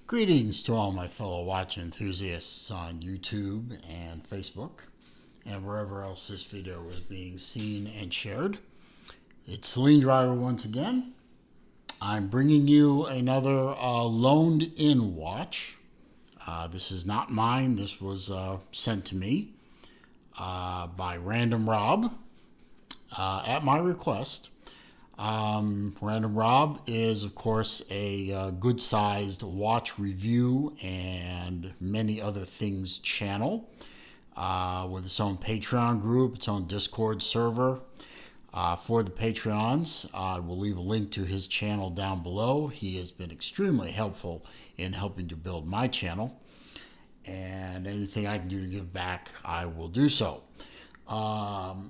Greetings to all my fellow watch enthusiasts on YouTube and Facebook and wherever else this video is being seen and shared. It's Celine Driver once again. I'm bringing you another loaned in watch. This is not mine. This was sent to me by Random Rob at my request. Random Rob is, of course, a good-sized watch review and many other things channel with its own Patreon group, its own Discord server. For the Patreons, I will leave a link to his channel down below. He has been extremely helpful in helping to build my channel, and anything I can do to give back, I will do so.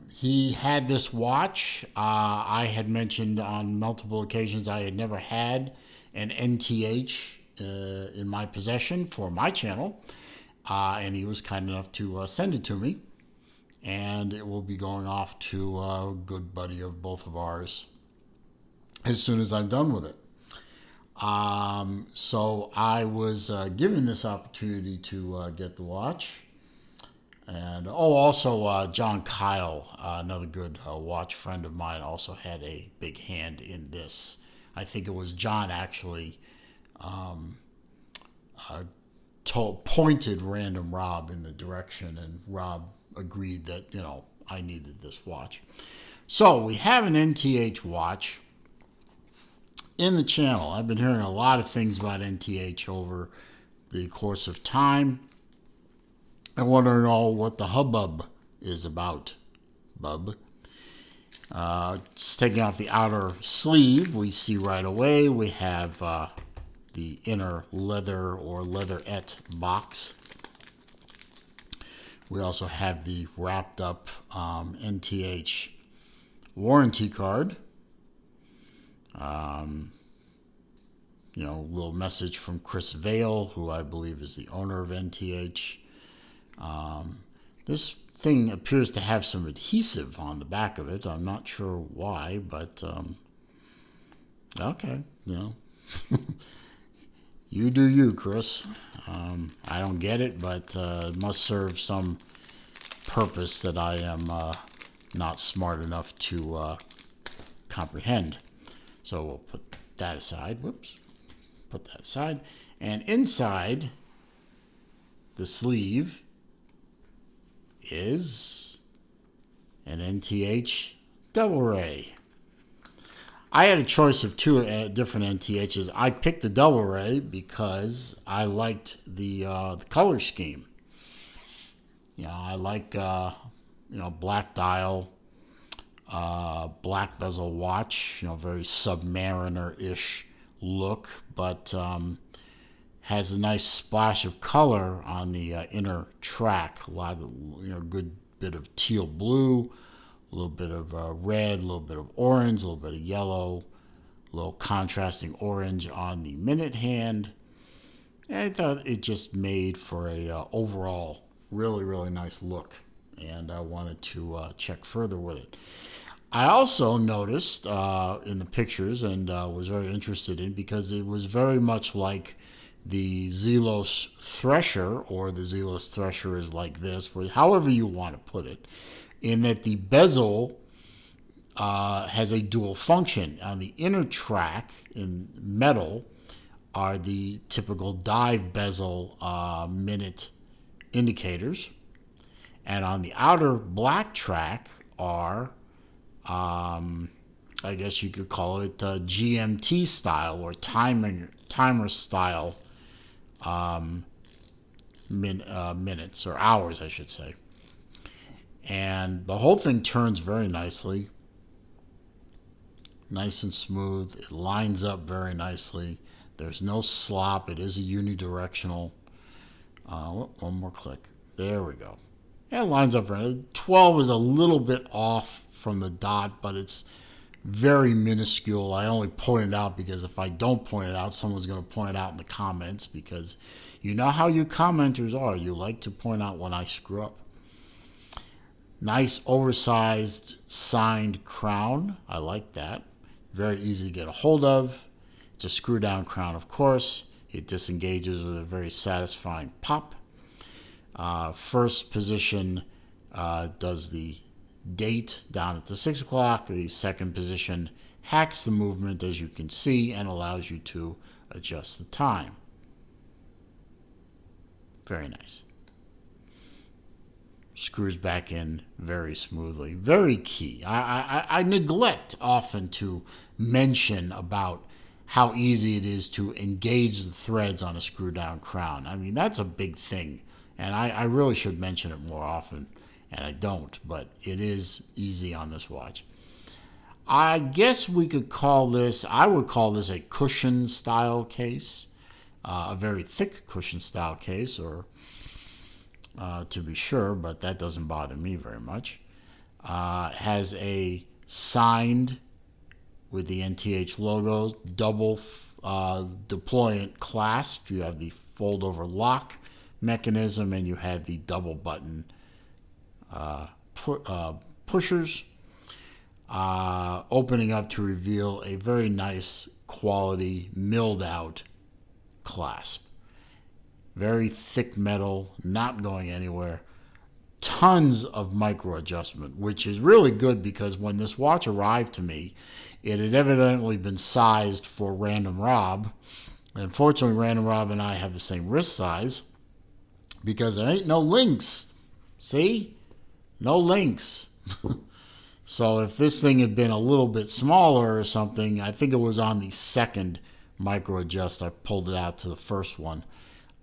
He had this watch. I had mentioned on multiple occasions I had never had an NTH in my possession for my channel, and he was kind enough to send it to me, and it will be going off to a good buddy of both of ours as soon as I'm done with it. So I was given this opportunity to get the watch. And also John Keil, another good watch friend of mine, also had a big hand in this. I think it was John actually pointed Random Rob in the direction, and Rob agreed that, I needed this watch. So we have an NTH watch in the channel. I've been hearing a lot of things about NTH over the course of time. I want to know what the hubbub is about, bub. Just taking off the outer sleeve, we see right away we have the inner leather or leatherette box. We also have the wrapped up NTH warranty card. Little message from Chris Vail, who I believe is the owner of NTH. This thing appears to have some adhesive on the back of it. I'm not sure why, but okay, you do you, Chris. I don't get it, but it must serve some purpose that I am not smart enough to comprehend. So we'll put that aside. Whoops. Put that aside. And inside the sleeve is an NTH Devilray. I had a choice of two different NTHs. I picked the Devilray because I liked the color scheme. I like black dial, black bezel watch. Very Submariner-ish look, but has a nice splash of color on the inner track. A lot of, good bit of teal blue, a little bit of red, a little bit of orange, a little bit of yellow, a little contrasting orange on the minute hand. And I thought it just made for a overall really, really nice look, and I wanted to check further with it. I also noticed in the pictures, and was very interested in, because it was very much like the Zelos Thresher, or the Zelos Thresher is like this, however you want to put it, in that the bezel has a dual function. On the inner track in metal are the typical dive bezel minute indicators, and on the outer black track are I guess you could call it GMT style, or timer style minutes, or hours, I should say. And the whole thing turns very nicely, nice and smooth. It lines up very nicely. There's no slop. It is a unidirectional. One more click. There we go. Yeah, it lines up right. 12 is a little bit off from the dot, but it's very minuscule. I only point it out because if I don't point it out, someone's going to point it out in the comments, because you know how you commenters are. You like to point out when I screw up. Nice oversized signed crown. I like that. Very easy to get a hold of. It's a screw down crown, of course. It disengages with a very satisfying pop. First position does the date down at the 6 o'clock. The second position hacks the movement, as you can see, and allows you to adjust the time. Very nice. Screws back in very smoothly. Very key. I neglect often to mention about how easy it is to engage the threads on a screw down crown. I mean, that's a big thing, and I really should mention it more often, and I don't, but it is easy on this watch. I guess we could call this, I would call this a cushion style case, a very thick cushion style case, or to be sure, but that doesn't bother me very much. Has a signed with the NTH logo, double deployant clasp. You have the fold over lock mechanism, and you have the double button pushers, opening up to reveal a very nice quality milled out clasp. Very thick metal, not going anywhere. Tons of micro adjustment, which is really good because when this watch arrived to me, it had evidently been sized for Random Rob. Unfortunately, Random Rob and I have the same wrist size because there ain't no links. See? No links. So if this thing had been a little bit smaller or something, I think it was on the second micro adjust. I pulled it out to the first one.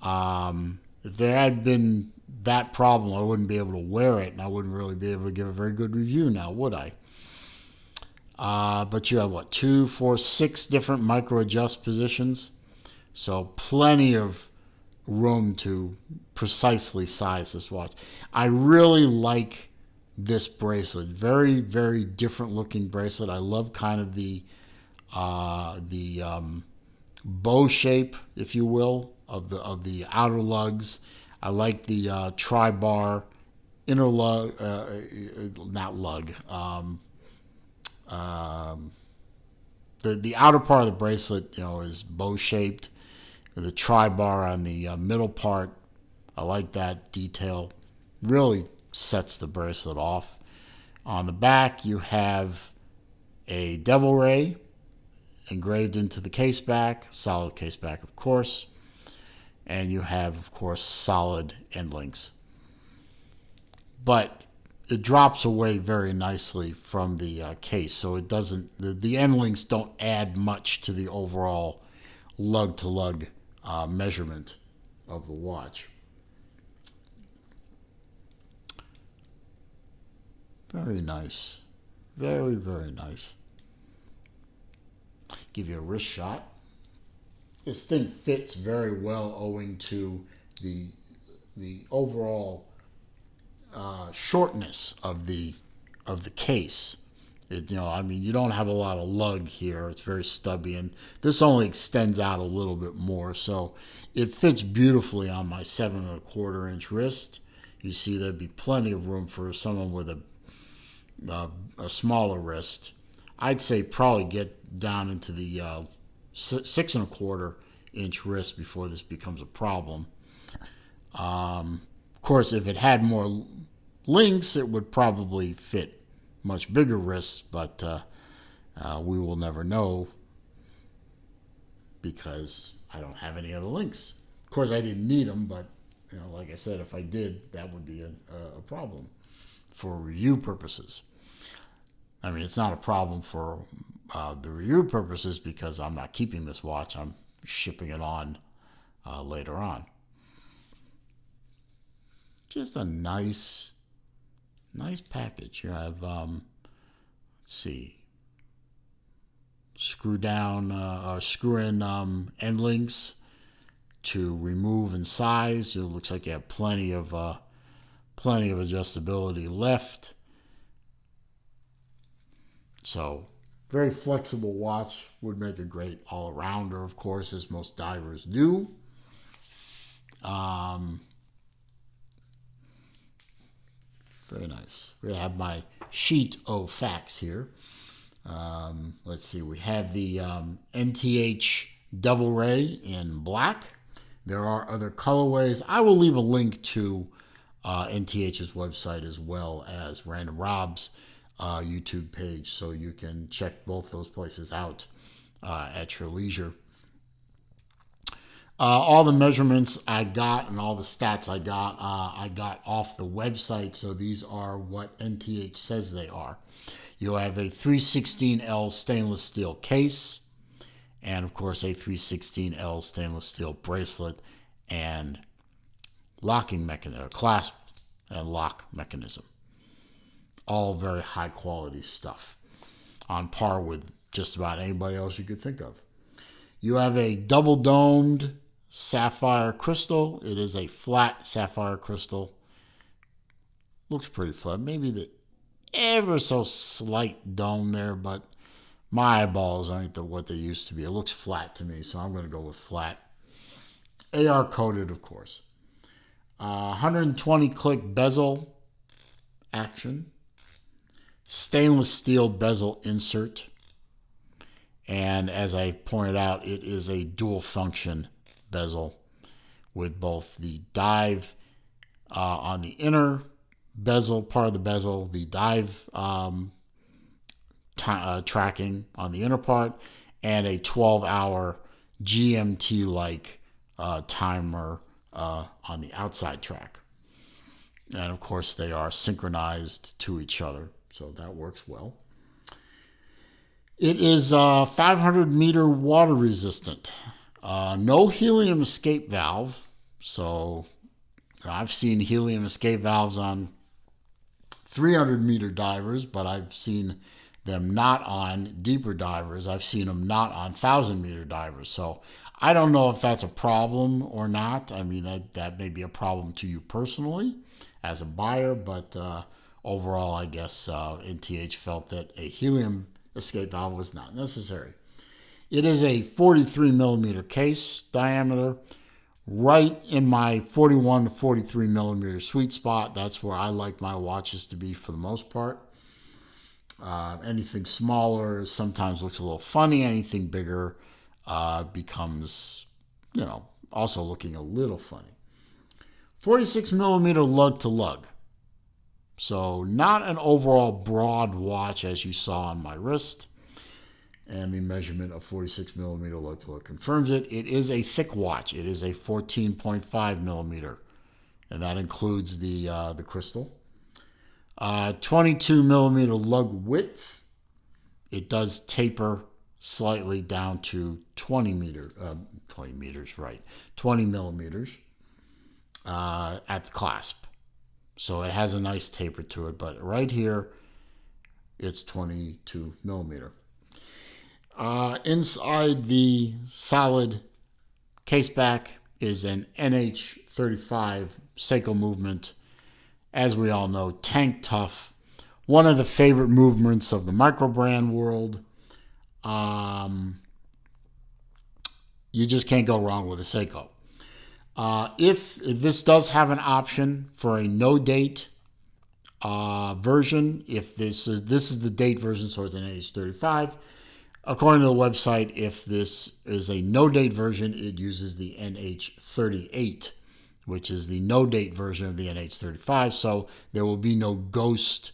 If there had been that problem, I wouldn't be able to wear it, and I wouldn't really be able to give a very good review now, would I? But you have, what, 2, 4, 6 different micro adjust positions. So plenty of room to precisely size this watch. I really like this bracelet. Very, very different looking bracelet. I love kind of the bow shape, if you will, of the outer lugs. I like the tri-bar inner lug, not lug. The outer part of the bracelet, is bow shaped. The tri-bar on the middle part, I like that detail. Really sets the bracelet off. On the back, you have a Devilray engraved into the case back, solid case back, of course. And you have, of course, solid end links. But it drops away very nicely from the case, so it doesn't. The end links don't add much to the overall lug-to-lug measurement of the watch. Very nice. Very, very nice. Give you a wrist shot. This thing fits very well owing to the overall shortness of the case. You don't have a lot of lug here. It's very stubby, and this only extends out a little bit more, so it fits beautifully on my 7¼ inch wrist. You see, there'd be plenty of room for someone with a smaller wrist. I'd say probably get down into the 6¼ inch wrist before this becomes a problem. Of course, if it had more links, it would probably fit much bigger wrists, but we will never know because I don't have any other links. Of course, I didn't need them, but like I said, if I did, that would be a problem for review purposes. I mean, it's not a problem for the review purposes because I'm not keeping this watch. I'm shipping it on later on. Just a nice package. You have, let's see, screw in end links to remove and size. It looks like you have plenty of adjustability left. So, very flexible watch. Would make a great all-arounder, of course, as most divers do. Very nice. We have my sheet of facts here. Let's see. We have the NTH Devilray in black. There are other colorways. I will leave a link to NTH's website as well as Random Rob's YouTube page, so you can check both those places out at your leisure. All the measurements I got and all the stats I got off the website, so these are what NTH says they are. You have a 316L stainless steel case, and of course a 316L stainless steel bracelet and locking mechanism, clasp and lock mechanism. All very high quality stuff, on par with just about anybody else you could think of. You have a double domed sapphire crystal. It is a flat sapphire crystal. Looks pretty flat. Maybe the ever so slight dome there, but my eyeballs aren't what they used to be. It looks flat to me, so I'm going to go with flat. AR coated, of course. 120 click bezel action. Stainless steel bezel insert. And as I pointed out, it is a dual function bezel with both the dive on the inner bezel, part of the bezel, the dive tracking on the inner part, and a 12-hour GMT-like timer on the outside track. And of course, they are synchronized to each other, so that works well. It is 500 meter water resistant. No helium escape valve. So I've seen helium escape valves on 300 meter divers, but I've seen them not on deeper divers. I've seen them not on 1,000 meter divers. So I don't know if that's a problem or not. I mean, that may be a problem to you personally as a buyer, but overall, I guess NTH felt that a helium escape valve was not necessary. It is a 43 millimeter case diameter, right in my 41 to 43 millimeter sweet spot. That's where I like my watches to be for the most part. Anything smaller sometimes looks a little funny. Anything bigger becomes, also looking a little funny. 46 millimeter lug to lug. So not an overall broad watch as you saw on my wrist. And the measurement of 46 millimeter lug to lug confirms it. It is a thick watch. It is a 14.5 millimeter. And that includes the crystal. 22 millimeter lug width. It does taper slightly down to 20 millimeters, at the clasp. So it has a nice taper to it, but right here, it's 22 millimeter. Inside the solid case back is an NH35 Seiko movement. As we all know, tank tough. One of the favorite movements of the micro brand world. You just can't go wrong with a Seiko. If this does have an option for a no date version, if this is the date version, so it's an NH35. According to the website, if this is a no date version, it uses the NH38, which is the no date version of the NH35. So there will be no ghost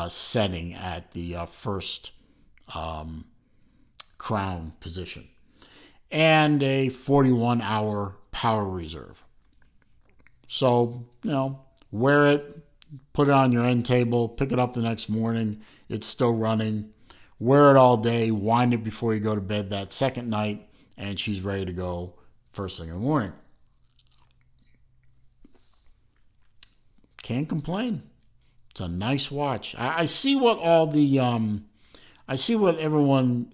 setting at the first crown position, and a 41-hour power reserve. So, wear it, put it on your end table, pick it up the next morning. It's still running. Wear it all day, wind it before you go to bed that second night, and she's ready to go first thing in the morning. Can't complain. It's a nice watch. I see what all the I see what everyone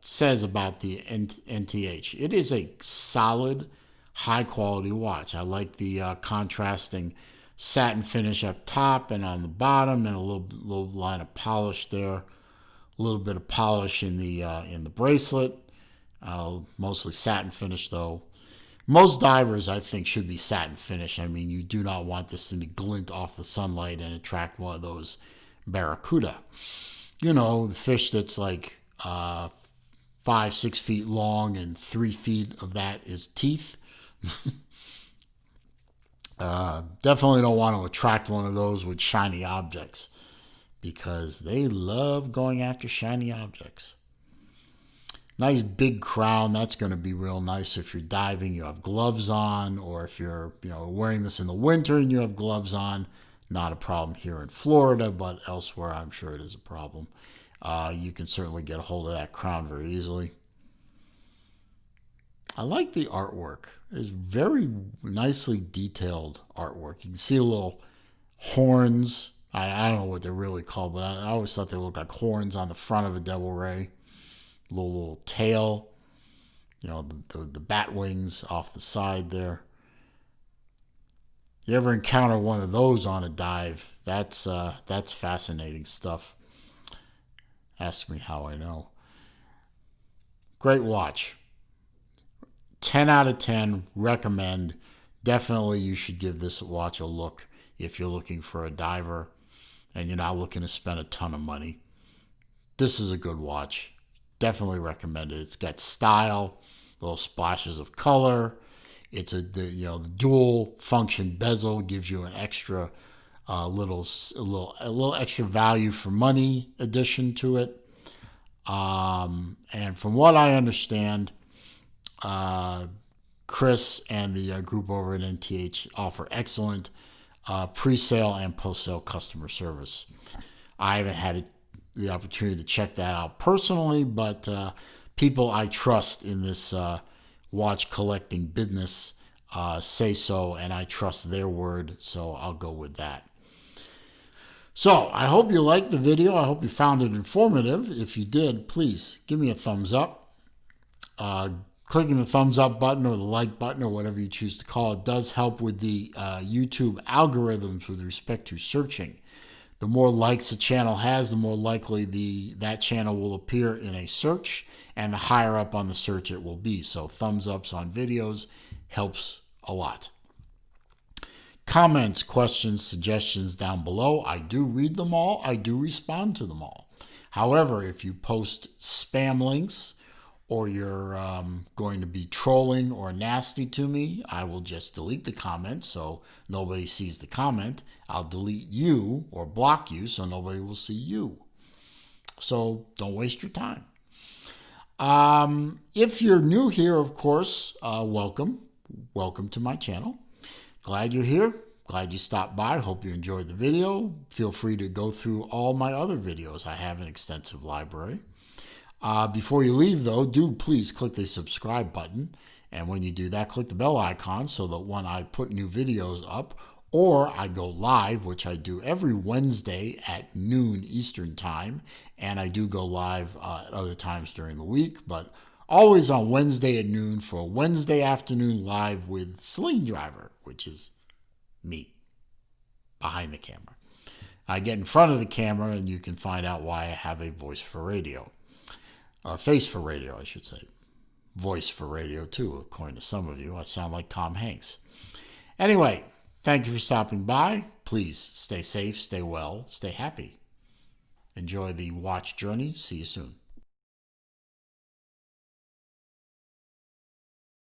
says about the NTH. It is a solid, high-quality watch. I like the contrasting satin finish up top and on the bottom, and a little line of polish there. A little bit of polish in the bracelet. Mostly satin finish, though. Most divers, I think, should be satin finish. I mean, you do not want this thing to glint off the sunlight and attract one of those barracuda. The fish that's like 5, 6 feet long, and 3 feet of that is teeth. Definitely don't want to attract one of those with shiny objects, because they love going after shiny objects. Nice big crown. That's going to be real nice if you're diving, you have gloves on, or if you're wearing this in the winter and you have gloves on. Not a problem here in Florida, but elsewhere I'm sure it is a problem. You can certainly get a hold of that crown very easily. I like the artwork. It's very nicely detailed artwork. You can see a little horns. I don't know what they're really called, but I always thought they looked like horns on the front of a Devilray. Little tail, the bat wings off the side there. You ever encounter one of those on a dive? That's fascinating stuff. Ask me how I know. Great watch. 10 out of 10. Recommend. Definitely you should give this watch a look if you're looking for a diver and you're not looking to spend a ton of money. This is a good watch. Definitely recommend it. It's got style, little splashes of color. It's the dual function bezel gives you an extra little extra value for money addition to it. And from what I understand, Chris and the group over at NTH offer excellent pre-sale and post-sale customer service. I haven't had the opportunity to check that out personally, but people I trust in this watch collecting business say so, and I trust their word, so I'll go with that. So I hope you liked the video. I hope you found it informative. If you did, please give me a thumbs up. Clicking the thumbs up button or the like button or whatever you choose to call it does help with the YouTube algorithms with respect to searching. The more likes a channel has, the more likely that channel will appear in a search, and the higher up on the search it will be. So thumbs ups on videos helps a lot. Comments, questions, suggestions down below. I do read them all. I do respond to them all. However, if you post spam links or you're going to be trolling or nasty to me, I will just delete the comment so nobody sees the comment. I'll delete you or block you so nobody will see you. So don't waste your time. If you're new here, of course, welcome. Welcome to my channel. Glad you're here. Glad you stopped by. Hope you enjoyed the video. Feel free to go through all my other videos. I have an extensive library. Before you leave, though, do please click the subscribe button. And when you do that, click the bell icon so that when I put new videos up or I go live, which I do every Wednesday at noon Eastern time, and I do go live at other times during the week, but always on Wednesday at noon for a Wednesday afternoon live with Sling Driver, which is me behind the camera. I get in front of the camera and you can find out why I have a voice for radio. Or face for radio, I should say. Voice for radio, too, according to some of you. I sound like Tom Hanks. Anyway, thank you for stopping by. Please stay safe, stay well, stay happy. Enjoy the watch journey. See you soon.